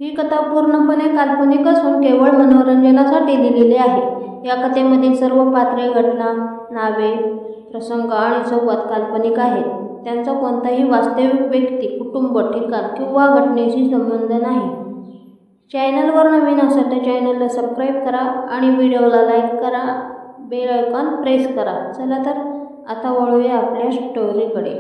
ही कथा पूर्णपणे काल्पनिक असून केवळ मनोरंजनासाठी लिहिलेली आहे. या कथेमधील सर्व पात्रे, घटना, नावे, प्रसंग आणि संवाद काल्पनिक आहेत. त्यांचा कोणताही वास्तविक व्यक्ती, कुटुंब, ठिकाण किंवा घटनेशी संबंध नाही. चॅनलवर नवीन असाल तर चॅनलला सबस्क्राईब करा आणि व्हिडिओला लाईक करा, बेल आयकॉन प्रेस करा. चला तर आता वळूया आपल्या स्टोरीकडे.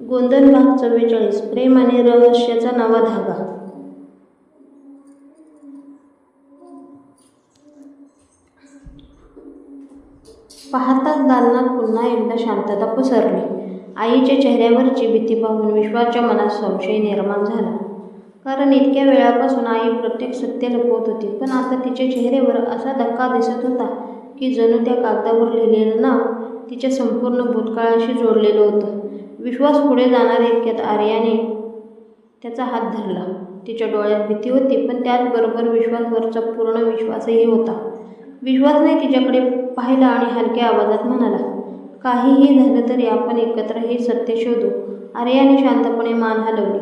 गोंधळ भाग 44. प्रेम आणि रहस्याचा नवा धागा. पाहताच दालनात पुन्हा एकदा शांतता पसरली. आईच्या चेहऱ्यावरची भीती पाहून विश्वाच्या मनात संशय निर्माण झाला. कारण इतक्या वेळापासून आई प्रत्येक सत्य लपवत होती, पण आता तिच्या चेहऱ्यावर असा धक्का दिसत होता की जणू त्या कागदावर लिहिलेलं नाव तिच्या संपूर्ण भूतकाळाशी जोडलेलं होतं. विश्वास पुढे जाणार इतक्यात आर्याने त्याचा हात धरला. तिच्या डोळ्यात भीती होती, पण त्याचबरोबर विश्वासवरचा पूर्ण विश्वासही होता. विश्वासने तिच्याकडे पाहिला आणि हलक्या आवाजात म्हणाला, काहीही झालं तरी आपण एकत्र हे सत्य शोधू. आर्याने शांतपणे मान हलवली.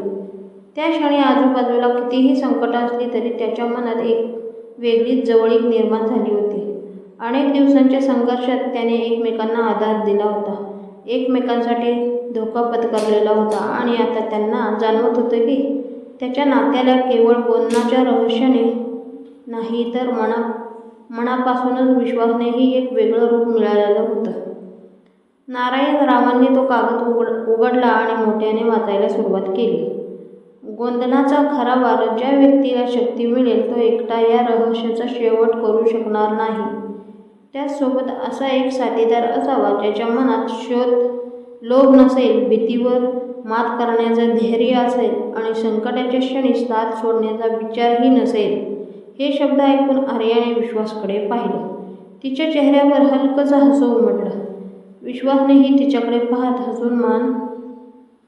त्या क्षणी आजूबाजूला कितीही संकट असली तरी त्याच्या मनात एक वेगळीच जवळीक निर्माण झाली होती. अनेक दिवसांच्या संघर्षात त्याने एकमेकांना आधार दिला होता, एकमेकांसाठी धोका पत्करलेला होता आणि आता त्यांना जाणवत होतं की त्याच्या नात्याला केवळ बोलण्याच्या रहस्याने नाही तर मनापासूनच विश्वासनेही एक वेगळं रूप मिळालेलं होतं. नारायण रावांनी तो कागद उघडला आणि मोठ्याने वाचायला सुरुवात केली. गोंधळाचा खरा वार, ज्या व्यक्तीला शक्ती मिळेल तो एकटा या रहस्याचा शेवट करू शकणार नाही. त्याचसोबत असा एक साथीदार असावा ज्याच्या मनात लोभ नसेल, भीतीवर मात करण्याचं धैर्य असेल आणि संकटाच्या क्षणी साथ सोडण्याचा विचारही नसेल. हे शब्द ऐकून आर्याने विश्वासकडे पाहिलं. तिच्या चेहऱ्यावर हलकंसं हसू उमटलं. विश्वासनेही तिच्याकडे पाहत हसून मान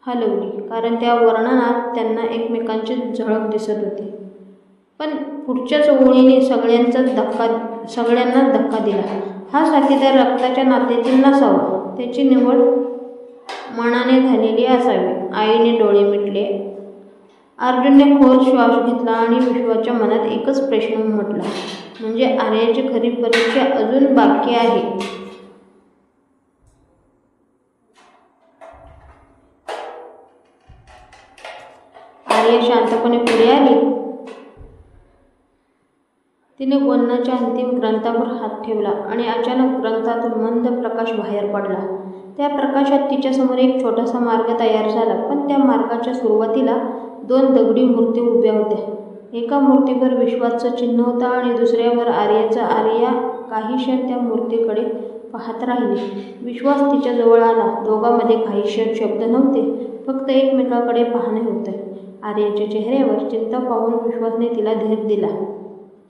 हलवली, कारण त्या वर्णनात त्यांना एकमेकांची झळक दिसत होती. पण पुढच्याच ओळीने सगळ्यांनाच धक्का दिला. हा साथीदार रक्ताच्या नात्यातील नसावा, त्याची निवड मनाने झालेली असावी. आईने डोळे मिटले. अर्जुनने खोल श्वास घेतला आणि विश्वाच्या मनात एकच प्रश्न उमटला, म्हणजे आर्याची खरी परीक्षा अजून बाकी आहे. आर्या शांतपणे पुढे आली. तिने गोंधळाच्या अंतिम ग्रंथावर हात ठेवला आणि अचानक ग्रंथातून मंद प्रकाश बाहेर पडला. त्या प्रकाशात तिच्यासमोर एक छोटासा मार्ग तयार झाला, पण त्या मार्गाच्या सुरुवातीला 2 दगडी मूर्ती उभ्या होत्या. एका मूर्तीवर विश्वाचं चिन्ह होतं आणि दुसऱ्यावर आर्याचं. आर्या काही क्षण त्या मूर्तीकडे पाहत राहिली. विश्वास तिच्या जवळ आला. दोघांमध्ये काही क्षण शब्द नव्हते, फक्त एकमेकाकडे पाहणे होते. आर्याच्या चेहऱ्यावर चिंता पाहून विश्वासने तिला धीर दिला.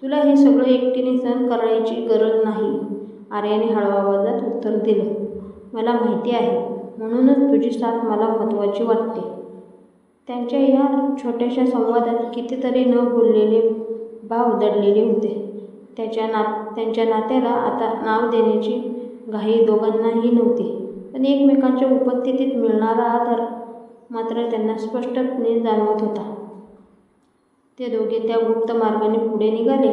तुला हे सगळं एकटीने सहन करण्याची गरज नाही, आर्याने हळव्या आवाजात उत्तर दिलं. मला माहिती आहे, म्हणूनच तुझी साथ मला महत्त्वाची वाटते. त्यांच्या या छोट्याशा संवादात कितीतरी न बोललेले भाव दडलेले होते. त्यांच्या नात्याला आता नाव देण्याची घाई दोघांनाही नव्हती, पण एकमेकांच्या उपस्थितीत मिळणारा आधार मात्र त्यांना स्पष्टपणे जाणवत होता. ते दोघे त्या गुप्त मार्गाने पुढे निघाले.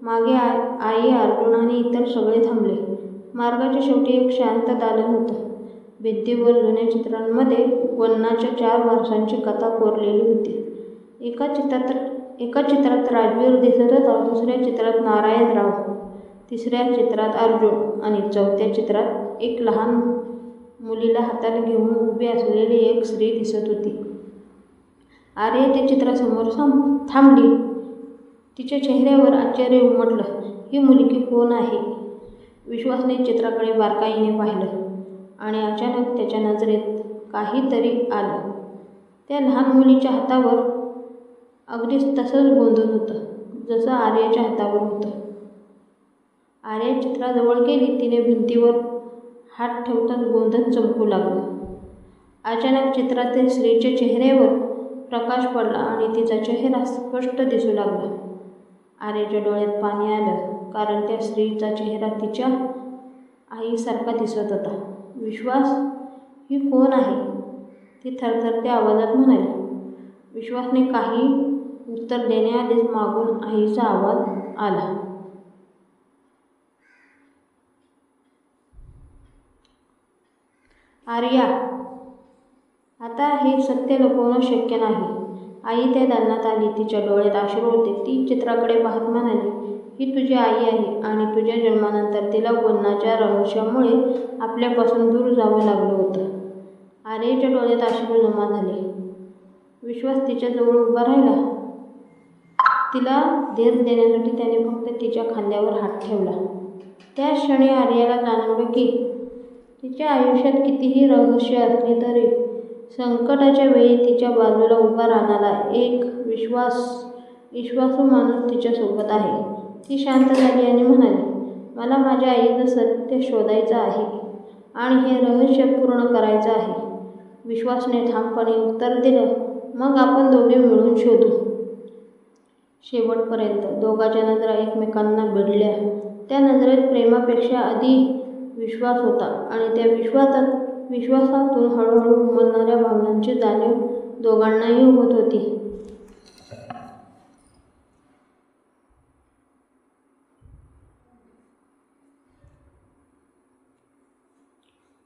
मागे आई, अर्जुन आणि इतर सगळे थांबले. मार्गाच्या शेवटी एक शांत दालन होतं. भिंतीवर जुन्या चित्रांमध्ये गोंधळाच्या 4 वर्षांची कथा कोरलेली होती. एका चित्रात राजवीर दिसत होता, दुसऱ्या चित्रात नारायणराव, तिसऱ्या चित्रात अर्जुन आणि चौथ्या चित्रात एक लहान मुलीला हातात घेऊन उभी असलेली एक स्त्री दिसत होती. आर्या त्या चित्रासमोर थांबली. तिच्या चेहऱ्यावर आश्चर्य उमटलं. ही मुलगी कोण आहे? विश्वासने चित्राकडे बारकाईने पाहिलं आणि अचानक त्याच्या नजरेत काहीतरी आलं. त्या लहान मुलीच्या हातावर अगदी तसंच गोंधळ होतं, जसं आर्याच्या हातावर होतं. आर्या चित्राजवळ गेली. तिने भिंतीवर हात ठेवताच गोंधळ चमकू लागला. अचानक चित्रातील स्त्रीच्या चेहऱ्यावर प्रकाश पडला आणि तिचा चेहरा स्पष्ट दिसू लागला. आर्याच्या डोळ्यात पाणी आलं, कारण त्या स्त्रीचा चेहरा तिच्या आईसारखा दिसत होता. विश्वास, ही कोण आहे? ती थरथरत्या आवाजात म्हणाली. विश्वासने काही उत्तर देण्याआधीच मागून आईचा आवाज आला. आर्या, आता हे सत्य लपवणं शक्य नाही. आई त्या दालनात आली. तिच्या डोळ्यात अश्रू होते. ती चित्राकडे पाहत म्हणाली, ही तुझी आई आहे आणि तुझ्या जन्मानंतर तिला गोंदनाच्या रहस्यामुळे आपल्यापासून दूर जावं लागलं होतं. आर्याच्या डोळ्यात अश्रू जमा झाले. विश्वास तिच्याजवळ उभा राहिला. तिला धीर देण्यासाठी त्याने फक्त तिच्या खांद्यावर हात ठेवला. त्याच क्षणी आर्याला जाणवलं की तिच्या आयुष्यात कितीही रहस्य असली तरी संकटाच्या वेळी तिच्या बाजूला उभा राहणारा एक विश्वासू माणूस तिच्यासोबत आहे. ती शांत झाली आणि म्हणाली, मला माझ्या आईचं सत्य शोधायचं आहे आणि हे रहस्य पूर्ण करायचं आहे. विश्वासने ठामपणे उत्तर दिलं, मग आपण दोघे मिळून शोधू. शेवटपर्यंत दोघांच्या नजरा एकमेकांना भिडल्या. त्या नजरेत प्रेमापेक्षा अधिक विश्वास होता आणि त्या विश्वासातून हळूहळू उमलणाऱ्या भावनांची जाणीव दोघांनाही होत होती.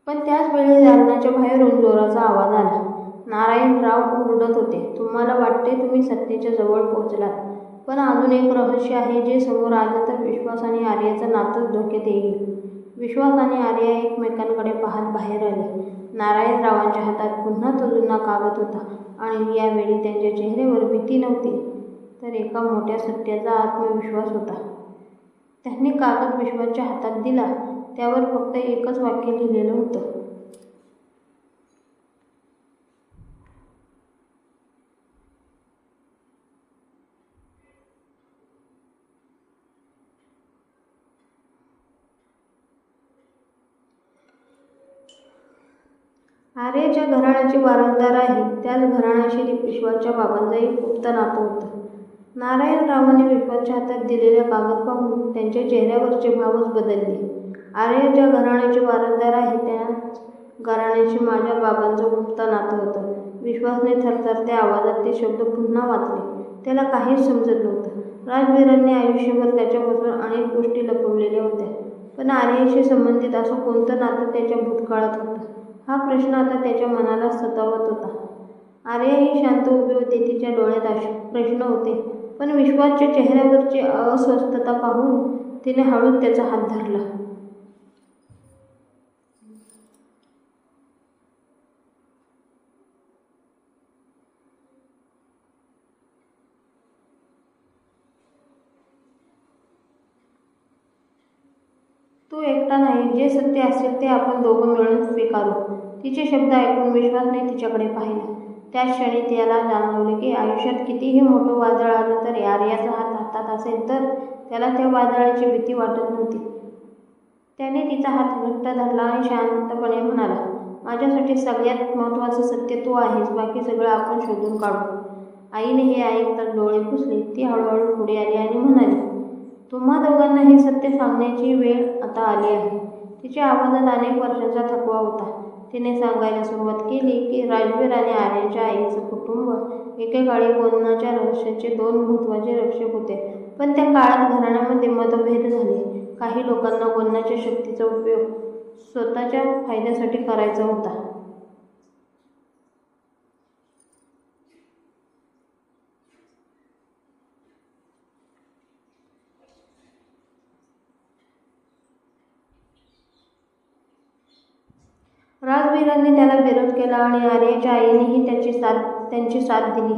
पण त्याच वेळी दालनाच्या बाहेरून जोराचा आवाज आला. नारायणराव ओरडत होते, तुम्हाला वाटते तुम्ही सत्याच्या जवळ पोहोचलात, पण अजून एक रहस्य आहे जे समोर आलं तर विश्वास आणि आर्याचं नातंच धोक्यात येईल. विश्वास आणि आर्या एकमेकांकडे पाहत बाहेर आले. नारायणरावांच्या हातात पुन्हा तो जुना कागद होता आणि यावेळी त्यांच्या चेहऱ्यावर भीती नव्हती, तर एका मोठ्या सत्याचा आत्मविश्वास होता. त्यांनी कागद विश्वासच्या हातात दिला. त्यावर फक्त एकच वाक्य लिहिलेलं होतं, आर्याच्या घराण्याची वारसदार आहे. त्याच घराण्याशी विश्वासच्या बाबांचंही गुप्त नातं होतं. नारायणरावांनी विश्वासच्या हातात दिलेला कागद पाहून त्यांच्या चेहऱ्यावरचे भावच बदलले. आर्याच्या घराण्याची वारसदार आहे, त्याच घराण्याशी माझ्या बाबांचं गुप्त नातं होतं. विश्वासने थरथरत्या आवाजात ते शब्द पुन्हा वाचले. त्याला काहीच समजत नव्हतं. राजवीरांनी आयुष्यभर त्याच्यापासून अनेक गोष्टी लपवलेल्या होत्या, पण आर्याशी संबंधित असं कोणतं नातं त्याच्या भूतकाळात होतं? हा प्रश्न आता त्याच्या मनाला सतावत होता. आर्याही शांत उभी होती. तिच्या डोळ्यात प्रश्न होते, पण विश्वासच्या चेहऱ्यावरची अस्वस्थता पाहून तिने हळूच त्याचा हात धरला. तू एकटा नाही. जे सत्य असेल ते आपण दोघं मिळून स्वीकारू. तिचे शब्द ऐकून विश्वासने तिच्याकडे पाहिलं. त्याच क्षणी त्याला जाणवले की आयुष्यात कितीही मोठं वादळ आलं तरी आर्याचा हात हातात असेल तर त्याला त्या वादळाची भीती वाटत नव्हती. त्याने तिचा हात घट्ट धरला आणि शांतपणे म्हणाला, माझ्यासाठी सगळ्यात महत्त्वाचं सत्य तू आहेस, बाकी सगळं आपण शोधून काढू. आईने हे ऐकताच डोळे पुसले. ती हळूहळू पुढे आली आणि म्हणाली, तुम्हा दोघांना हे सत्य सांगण्याची वेळ आता आली आहे. तिच्या आवाजात अनेक वर्षांचा थकवा होता. तिने सांगायला सुरुवात केली की राजवीर आणि आर्याच्या आईचं कुटुंब एकेकाळी गोंदनाच्या रहस्याचे दोन महत्त्वाचे रक्षक होते. पण त्या काळात घराण्यामध्ये मतभेद झाले. काही लोकांना गोंदनाच्या शक्तीचा उपयोग स्वतःच्या फायद्यासाठी करायचा होता. राजवीरांनी त्याला विरोध केला आणि आर्याच्या आईनेही त्यांची साथ दिली.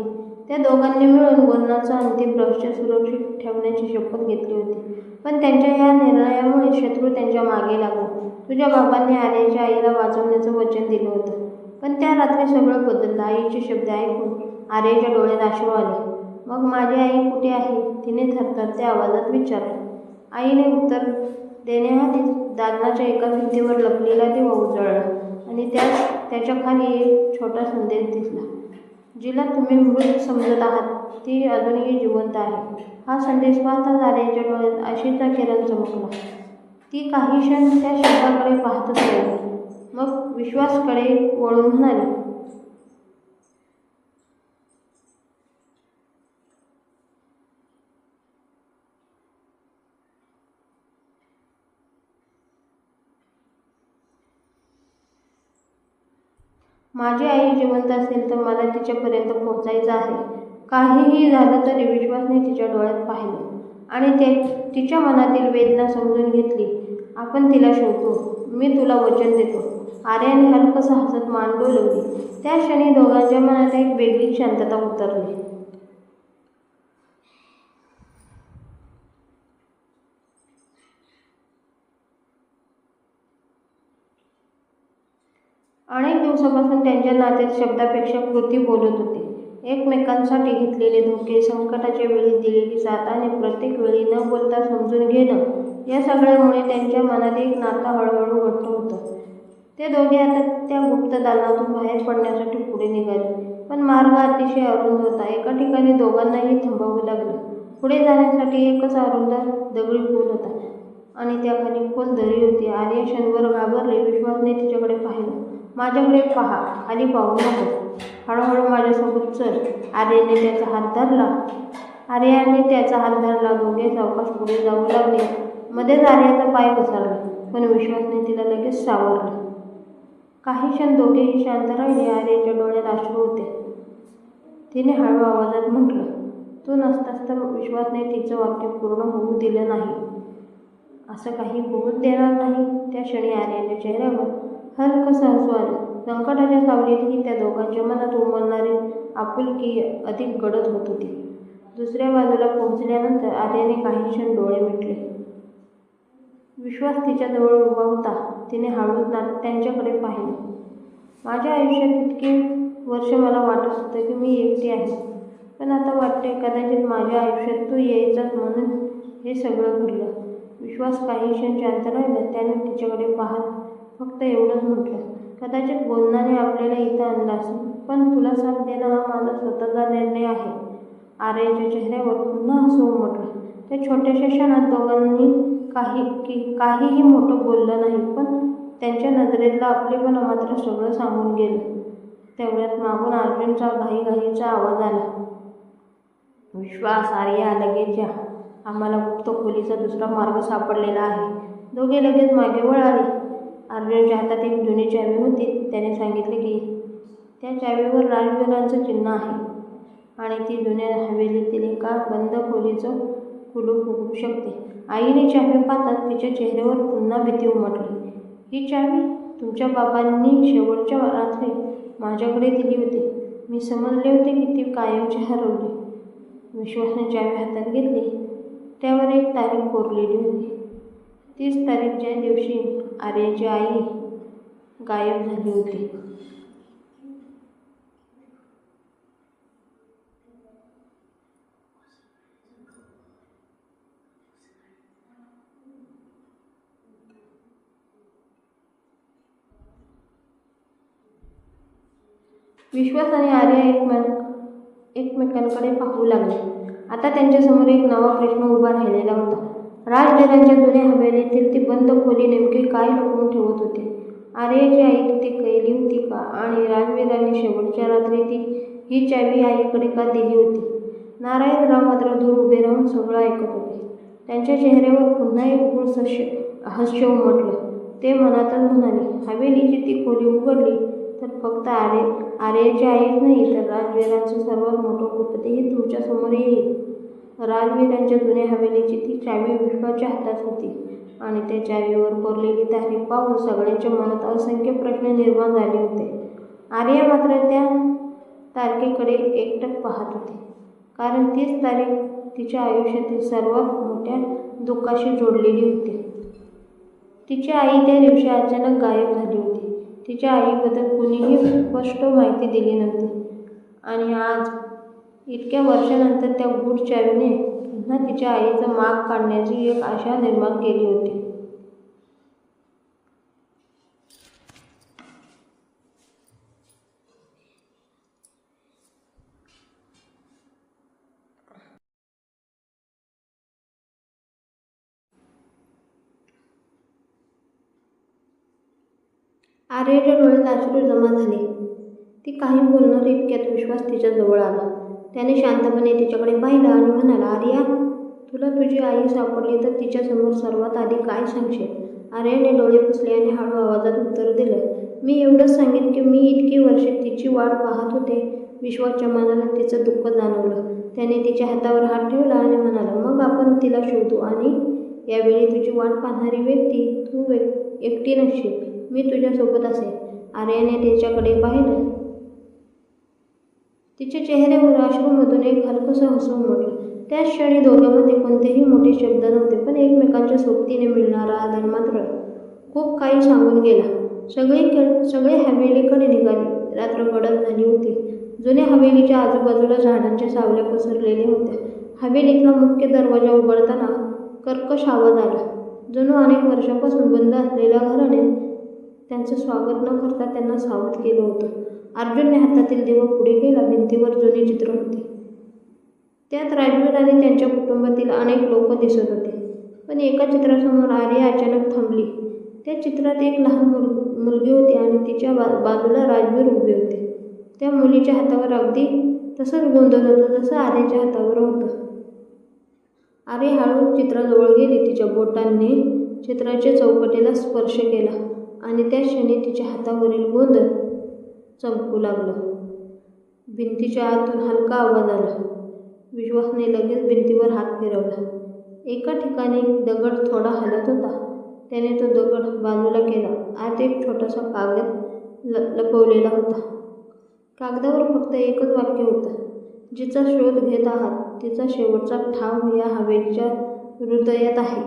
त्या दोघांनी मिळून गोंदनाचं अंतिम रहस्य सुरक्षित ठेवण्याची शपथ घेतली होती. पण त्यांच्या या निर्णयामुळे शत्रू त्यांच्या मागे लागला. तुझ्या बाबांनी आर्याच्या आईला वाचवण्याचं वचन दिलं होतं, पण त्या रात्री सगळं बदललं. आईचे शब्द ऐकून आर्याच्या डोळ्यात अश्रू आले. मग माझी आई कुठे आहे? तिने थरथरत्या आवाजात विचारलं. आईने उत्तर देण्याआधीच दालनाच्या एका भिंतीवर लपलेला दिवा उजळला आणि त्याच्या खाली एक छोटा संदेश दिसला. जिला तुम्ही मृत समजत आहात ती अजूनही जिवंत आहे. हा संदेश पाहताच आर्याच्या डोळ्यात आशेचा किरण चमकला. ती काही क्षण त्या शब्दाकडे पाहतच राहिली. मग विश्वासकडे वळून म्हणाली, माझी आई जिवंत असेल तर मला तिच्यापर्यंत पोहोचायचं आहे. काहीही झालं तरी विश्वासने तिच्या डोळ्यात पाहिलं आणि तिच्या मनातील वेदना समजून घेतली. आपण तिला शोधतो, मी तुला वचन देतो. आर्याने हलकसं हसत मान डोलवली. त्या क्षणी दोघांच्या मनात एक वेगळीच शांतता उतरली. अनेक दिवसापासून त्यांच्या नात्यात शब्दापेक्षा कृती बोलत होती. एकमेकांसाठी घेतलेले धोके, संकटाच्या वेळी दिलेली साथ आणि प्रत्येक वेळी न बोलता समजून घेणं, या सगळ्यामुळे त्यांच्या मनात एक नातं हळूहळू घट्ट होतं. ते दोघे आता त्या गुप्त दालनातून बाहेर पडण्यासाठी पुढे निघाले. पण मार्ग अतिशय अरुंद होता. एका ठिकाणी दोघांनाही थांबावं लागलं. पुढे जाण्यासाठी एकच अरुंद दगडी पूल होता आणि त्याखाली खोल दरी होती. आर्या क्षणभर घाबरले. विश्वासने तिच्याकडे पाहिलं. माझ्याकडे पहा, खाली पाहू नको. हळूहळू माझ्यासोबत चल. आर्याने त्याचा हात धरला. दोघे सावकाश पुढे जाऊ लागले. मध्येच आर्याचा पाय घसरला, पण विश्वासने तिला लगेच सावरलं. काही क्षण दोघेही शांत राहिले. आर्याच्या डोळ्यात अश्रू होते. तिने हळू आवाजात म्हटलं, तू नसतास तर. विश्वासने तिचं वाक्य पूर्ण होऊ दिलं नाही. असं काही होऊच देणार नाही. त्या क्षणी आर्याच्या चेहऱ्यावर हलकसं हसू आलं. संकटाच्या सावलीतही त्या दोघांच्या मनात उमलणारी आपुलकी अधिक गडद होत होती. दुसऱ्या बाजूला पोहोचल्यानंतर आर्याने काही क्षण डोळे मिटले. विश्वास तिच्याजवळ उभा होता. तिने हळूच त्यांच्याकडे पाहिलं. माझ्या आयुष्यात इतकी वर्ष मला वाटत होतं की मी एकटी आहे, पण आता वाटते कदाचित माझ्या आयुष्यात तू यायचाच म्हणून हे सगळं घडलं. विश्वास काही क्षण शांत राहिला. त्याने तिच्याकडे पाहत फक्त एवढंच म्हटलं, कदाचित बोलण्याने आपल्याला इथं आणलं असेल, पण तुला साथ देणं हा माझा स्वतःचा निर्णय आहे. आर्याच्या चेहऱ्यावर पुन्हा हसू उमटलं. त्या छोट्याशा क्षणात दोघांनी काहीही मोठं बोललं नाही, पण त्यांच्या नजरेतलं आपलेपण मात्र सगळं सांगून गेलं. तेवढ्यात मागून अर्जुनचा घाईघाईचा आवाज आला. विश्वास, आर्या, लगेच या. आम्हाला गुप्त खोलीचा दुसरा मार्ग सापडलेला आहे. दोघे लगेच मागे वळाले. अर्जुनच्या हातात एक जुनी चावी होती. त्याने सांगितले की त्या चावीवर राजवीरांचं चिन्ह आहे आणि ती जुन्या हवेलीतील एका बंद खोलीचं कुलूप उघडू शकते. आईने चावी पाहताच तिच्या चेहऱ्यावर पुन्हा भीती उमटली. ही चावी तुमच्या बाबांनी शेवटच्या रात्री माझ्याकडे दिली होती. मी समजले होते की ती कायमची हरवली. विश्वासने चावी हातात घेतली. त्यावर एक तारीख कोरलेली होती. तीच तारीख ज्या दिवशी आर्याची आई गायब झाली होती. विश्वास आणि आर्या एकमेकांकडे पाहू लागले. आता त्यांच्यासमोर एक नवा प्रश्न उभा राहिलेला होता. राजवीरांच्या जुन्या हवेलीतील ती बंद खोली नेमकी काय लपवून ठेवत होती? आर्याची आई तिथे कैली होती का? आणि राजवीरांनी शेवटच्या रात्री ही चावी आईकडे का दिली होती? नारायणराव मात्र दूर उभे राहून सगळं ऐकत होते. त्यांच्या चेहऱ्यावर पुन्हा एक गूढ हास्य उमटलं. ते मनातच म्हणाले, हवेलीची ती खोली उघडली तर फक्त आर्याची आईच नाही तर राजवीरांचं सर्वात मोठं गुप्तही तुमच्यासमोर येईल. राजवीरांच्या जुन्या हवेलीची ती चावी विश्वाच्या हातात होती आणि त्या चावीवर कोरलेली तारीख पाहून सगळ्यांच्या मनात असंख्य प्रश्न निर्माण झाले होते. आर्या मात्र त्या तारखेकडे एकटक पाहत होती, कारण तीच तारीख तिच्या आयुष्यातील सर्वात मोठ्या दुःखाशी जोडलेली होती. तिची आई त्या दिवशी अचानक गायब झाली होती. तिच्या आईबद्दल कुणीही स्पष्ट माहिती दिली नव्हती आणि आज इतक्या वर्षानंतर त्या गूढ चावीने पुन्हा तिच्या आईचा माग काढण्याची एक आशा निर्माण केली होती. आर्याच्या डोळ्यात अश्रू जमा झाले. ती काही बोलणार इतक्यात विश्वास तिच्या जवळ आला. त्याने शांतपणे तिच्याकडे पाहिलं आणि म्हणाला, आर्या, तुला तुझी आई सापडली तर तिच्यासमोर सर्वात आधी काय सांगशील? आर्याने डोळे पुसले आणि हळू आवाजात उत्तर दिलं, मी एवढंच सांगेन की मी इतकी वर्षे तिची वाट पाहत होते. विश्वाच्या मनाला तिचं दुःख जाणवलं. त्याने तिच्या हातावर हात ठेवला आणि म्हणाला, मग आपण तिला शोधू आणि यावेळी तुझी वाट पाहणारी व्यक्ती तू एकटी नसशील. मी तुझ्यासोबत असेन. आर्याने तिच्याकडे पाहिलं. तिच्या चेहऱ्यावर अश्रूमधून एक हलकंसं हसू उमटलं. त्याच क्षणी दोघांमध्ये कोणतेही मोठे शब्द नव्हते, पण एकमेकांच्या सोबतीने मिळणारा आदर मात्र खूप काही सांगून गेला. सगळे हवेलीकडे निघाले. रात्र गडद झाली होती. जुन्या हवेलीच्या आजूबाजूला झाडांच्या सावल्या पसरलेल्या होत्या. हवेलीतला मुख्य दरवाजा उघडताना कर्कश आवाज आला. जणू अनेक वर्षांपासून बंद असलेल्या घराने त्यांचं स्वागत न करता त्यांना सावध केलं होतं. अर्जुनने हातातील दिवा पुढे केला. भिंतीवर जुनी चित्र होती. त्यात राजवीर आणि त्यांच्या कुटुंबातील अनेक लोक दिसत होते. पण एका चित्रासमोर आर्या अचानक थांबली. त्या चित्रात एक लहान मुलगी होती आणि तिच्या बाजूला राजवीर उभे होते. त्या मुलीच्या हातावर अगदी तसंच गोंधळ होतं जसं आर्याच्या हातावर होतं. आर्या हळू चित्राजवळ गेली. तिच्या बोटांनी चित्राच्या चौकटीला स्पर्श केला आणि त्या क्षणी तिच्या हातावरील गोंधळ चमकू लागलं. भिंतीच्या आतून हलका आवाज आला. विश्वासने लगेच भिंतीवर हात फिरवला. एका ठिकाणी दगड थोडा हलत होता. त्याने तो दगड बाजूला केला. आत एक छोटासा कागद लपवलेला होता. कागदावर फक्त एकच वाक्य होतं, जिचा शोध घेत आहात तिचा शेवटचा ठाव या हवेलीच्या हृदयात आहे.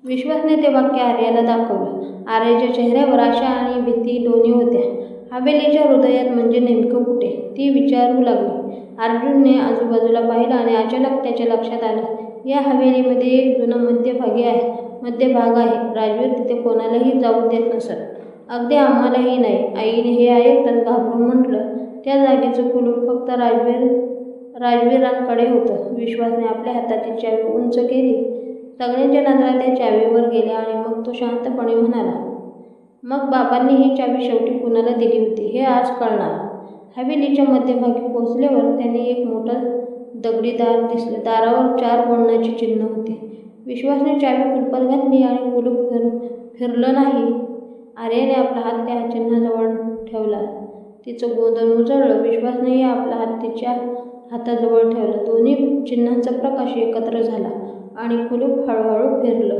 विश्वासने ते वाक्य आर्याला दाखवलं. आर्याच्या चेहऱ्यावर आशा आणि भीती दोन्ही होत्या. हवेलीच्या हृदयात म्हणजे नेमकं कुठे? ती विचारू लागली. अर्जुनने आजूबाजूला पाहिलं आणि अचानक त्याच्या लक्षात आलं, या हवेलीमध्ये एक जुना मध्यभाग आहे. राजवीर तिथे कोणालाही जाऊ देत नसत. अगदी आम्हालाही नाही. आईने हे ऐकताच घाबरून म्हटलं. त्या जागेचं कुलूप फक्त राजवीरांकडे होतं. विश्वासने आपल्या हातातील चावी उंच केली. सगळ्यांच्या नजरा त्या चावीवर गेल्या आणि मग तो शांतपणे म्हणाला, मग बाबांनी ही चावी शेवटी कुणाला दिली होती हे आज कळणार. हवेलीच्या मध्यभागी पोहोचल्यावर त्यांनी एक मोठं दगडी दार दिसलं. दारावर 4 बोलण्याची चिन्ह होती. विश्वासने चावी कुलपात घातली आणि कुलूप फिरलं नाही. आर्याने आपला हात त्या चिन्हाजवळ ठेवला. तिचं गोंधळ उजळलं. विश्वासनेही आपला हात तिच्या हाताजवळ ठेवला. दोन्ही चिन्हांचा प्रकाश एकत्र झाला आणि कुलूप हळूहळू फिरलं.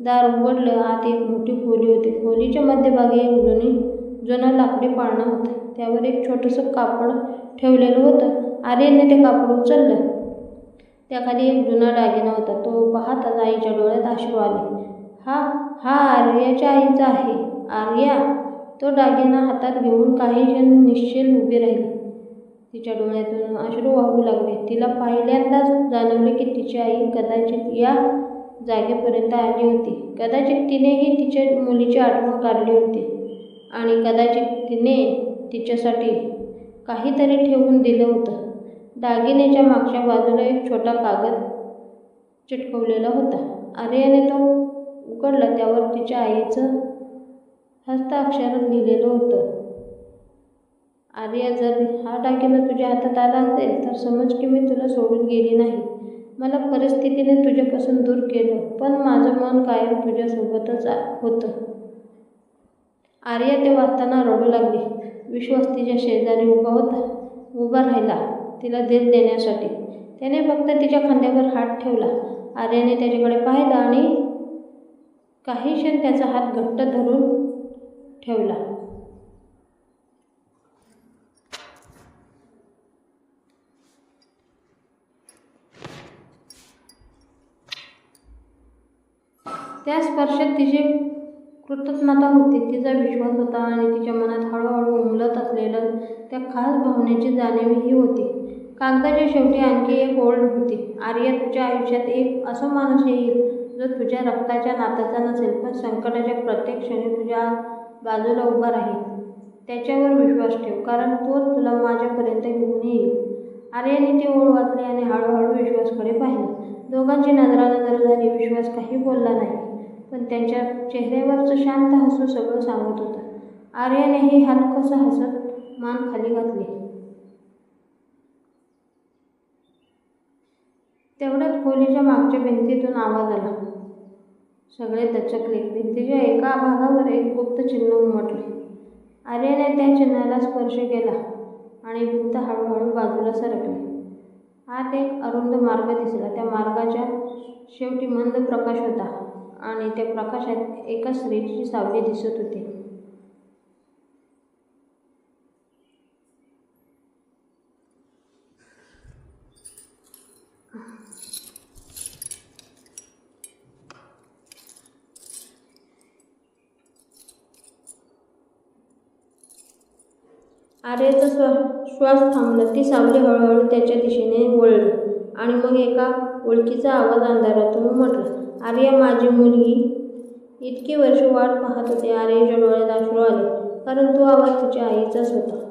दार उघडलं. आत एक मोठी खोली होती. खोलीच्या मध्यभागी एक जुना लाकडी पाळणा होता. त्यावर एक छोटंसं कापड ठेवलेलं होतं. आर्याने ते कापड उचललं. त्याखाली एक जुना दागिना होता. तो पाहताच आईच्या डोळ्यात अश्रू आले. हा आर्याच्या आईचा आहे. आर्या तो दागिना हातात घेऊन काही क्षण निश्चल उभी राहिली. तिच्या डोळ्यातून अश्रू वाहू लागले. तिला पहिल्यांदाच जाणवले की तिची आई कदाचित या जागेपर्यंत आली होती. कदाचित तिनेही तिच्या मुलीची आठवण काढली होती आणि कदाचित तिने तिच्यासाठी काहीतरी ठेवून दिलं होतं. दागिन्याच्या मागच्या बाजूला एक छोटा कागद चिटकवलेला होता. आर्याने तो उघडला. त्यावर तिच्या आईचं हस्ताक्षरात लिहिलेलं होतं, आर्या, जर हा दागिना तुझ्या हातात आला असेल तर समज की मी तुला सोडून गेली नाही. मला परिस्थितीने तुझ्यापासून दूर केलं, पण माझं मन कायम तुझ्यासोबतच होतं. आर्या ते वाचताना रडू लागली. विश्वास तिच्या शेजारी उभा राहिला तिला धीर देण्यासाठी. त्याने फक्त तिच्या खांद्यावर हात ठेवला. आर्याने त्याच्याकडे पाहिलं आणि काही क्षण त्याचा हात घट्ट धरून ठेवला. त्या स्पर्शात तिची कृतज्ञता होती, तिचा विश्वास होता आणि तिच्या मनात हळूहळू उमलत असलेलं त्या खास भावनेची जाणीवही होती. कागदाच्या शेवटी आणखी एक ओळ होती. आर्या, तुझ्या आयुष्यात एक असं माणूस येईल जो तुझ्या रक्ताच्या नात्याचा नसेल, पण संकटाच्या प्रत्येक क्षणी तुझ्या बाजूला उभा राहील. त्याच्यावर विश्वास ठेव, कारण तोच तुला माझ्यापर्यंत घेऊन येईल. आर्याने ती ओळ वाचली आणि हळूहळू विश्वासकडे पाहिलं. दोघांची नजरानजर झाली. विश्वास काही बोलला नाही, पण त्यांच्या चेहऱ्यावरचं शांत हसू सगळं सांगत होतं. आर्यानेही हलकसं हसत मान खाली घातली. तेवढ्यात खोलीच्या मागच्या भिंतीतून आवाज आला. सगळे दचकले. भिंतीच्या एका भागावर एक गुप्त चिन्ह उमटले. आर्याने त्या चिन्हाला स्पर्श केला आणि भिंत हळूहळू बाजूला सरकली. आत एक अरुंद मार्ग दिसला. त्या मार्गाच्या शेवटी मंद प्रकाश होता आणि त्या प्रकाशात एका स्त्रीची सावली दिसत होती. आर्याचा श्वास थांबला. ती सावली हळूहळू त्याच्या दिशेने वळली आणि मग एका ओळखीचा आवाज अंधारातून उमटला. आर्या, माझी मुलगी. इतकी वर्ष वाट पाहत होते. आर्याच्या डोळ्यात अश्रू आले, कारण तो आवाज तिच्या आईचाच होता.